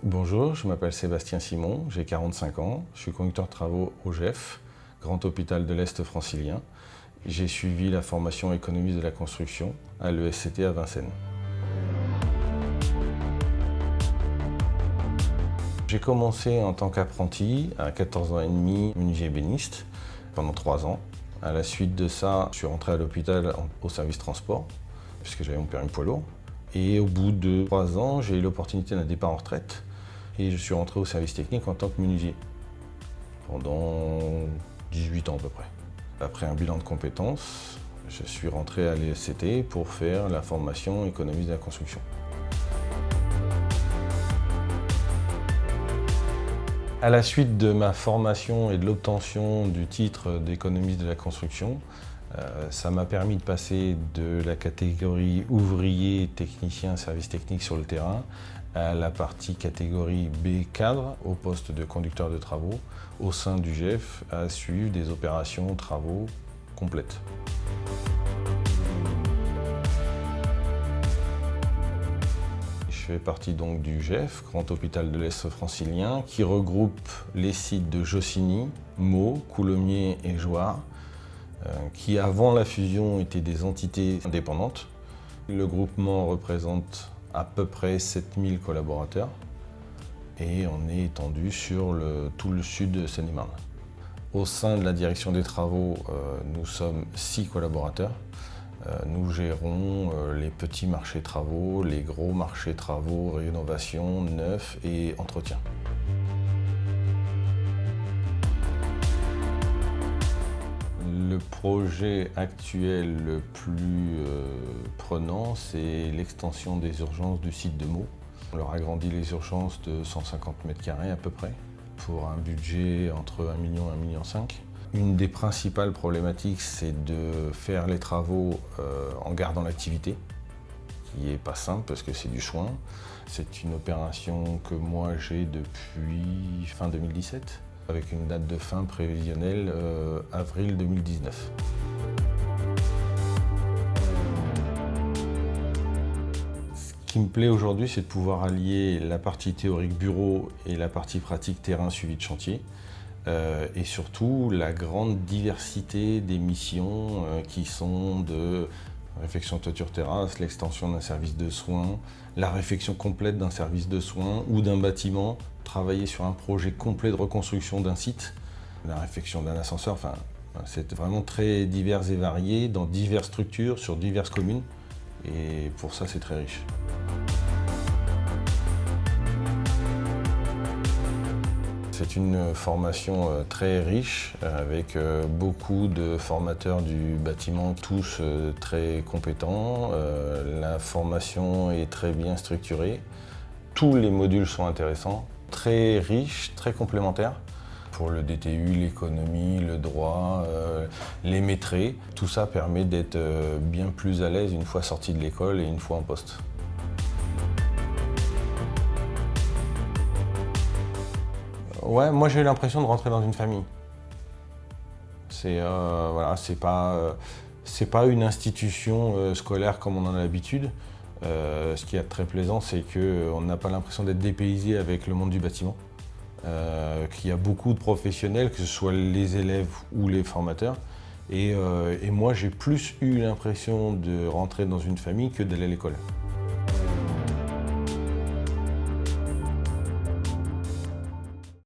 Bonjour, je m'appelle Sébastien Simon, j'ai 45 ans, je suis conducteur de travaux au GEF, Grand Hôpital de l'Est francilien. J'ai suivi la formation économiste de la construction à l'ESCT à Vincennes. J'ai commencé en tant qu'apprenti à 14 ans et demi, menuisier ébéniste, pendant 3 ans. À la suite de ça, je suis rentré à l'hôpital au service transport, puisque j'avais mon permis poids lourd. Et au bout de 3 ans, j'ai eu l'opportunité d'un départ en retraite. Et je suis rentré au service technique en tant que menuisier, pendant 18 ans à peu près. Après un bilan de compétences, je suis rentré à l'ESCT pour faire la formation économiste de la construction. À la suite de ma formation et de l'obtention du titre d'économiste de la construction, ça m'a permis de passer de la catégorie ouvrier, technicien, service technique sur le terrain, à la partie catégorie B cadre, au poste de conducteur de travaux, au sein du GEF, à suivre des opérations travaux complètes. Je fais partie donc du GEF, Grand Hôpital de l'Est francilien, qui regroupe les sites de Jossigny, Meaux, Coulommiers et Jouarre, qui avant la fusion étaient des entités indépendantes. Le groupement représente à peu près 7000 collaborateurs et on est étendu sur tout le sud de Seine-et-Marne. Au sein de la direction des travaux, nous sommes 6 collaborateurs. Nous gérons les petits marchés travaux, les gros marchés travaux, rénovation, neuf et entretien. Le projet actuel le plus prenant, c'est l'extension des urgences du site de Meaux. On leur a agrandi les urgences de 150 m² à peu près, pour un budget entre 1 million et 1,5 million. Une des principales problématiques, c'est de faire les travaux en gardant l'activité, qui n'est pas simple parce que c'est du soin. C'est une opération que moi j'ai depuis fin 2017, avec une date de fin prévisionnelle avril 2019. Ce qui me plaît aujourd'hui, c'est de pouvoir allier la partie théorique bureau et la partie pratique terrain suivi de chantier. Et surtout la grande diversité des missions qui sont de réfection toiture-terrasse, l'extension d'un service de soins, la réfection complète d'un service de soins ou d'un bâtiment, travailler sur un projet complet de reconstruction d'un site, la réfection d'un ascenseur, enfin, c'est vraiment très divers et varié dans diverses structures, sur diverses communes, et pour ça c'est très riche. C'est une formation très riche, avec beaucoup de formateurs du bâtiment, tous très compétents. La formation est très bien structurée. Tous les modules sont intéressants, très riches, très complémentaires. Pour le DTU, l'économie, le droit, les maîtrisés, tout ça permet d'être bien plus à l'aise une fois sorti de l'école et une fois en poste. Ouais, moi j'ai eu l'impression de rentrer dans une famille. Voilà, c'est pas une institution scolaire comme on en a l'habitude. Ce qui est très plaisant, c'est qu'on n'a pas l'impression d'être dépaysé avec le monde du bâtiment. Qu'il y a beaucoup de professionnels, que ce soit les élèves ou les formateurs. Et moi j'ai plus eu l'impression de rentrer dans une famille que d'aller à l'école.